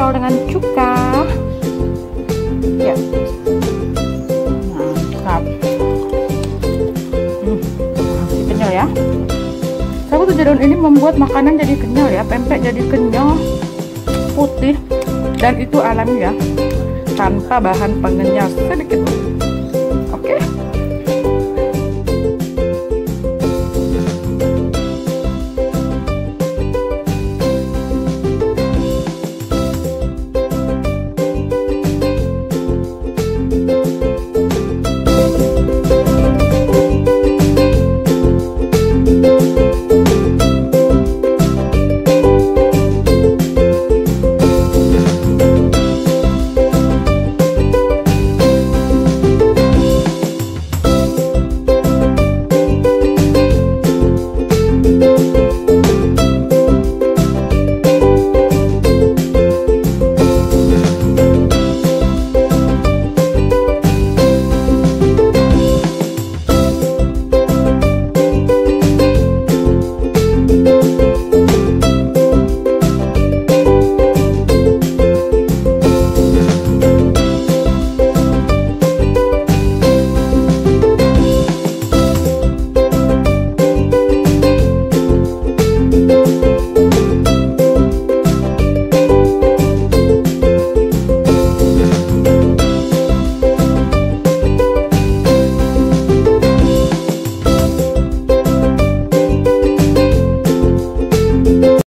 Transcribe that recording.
cincau dengan cuka. Ya, mantap. Masih kenyal ya. Sahabat Tujuh ini membuat makanan jadi kenyal ya, pempek jadi kenyal, putih, dan itu alami ya, tanpa bahan pengenyal sedikit.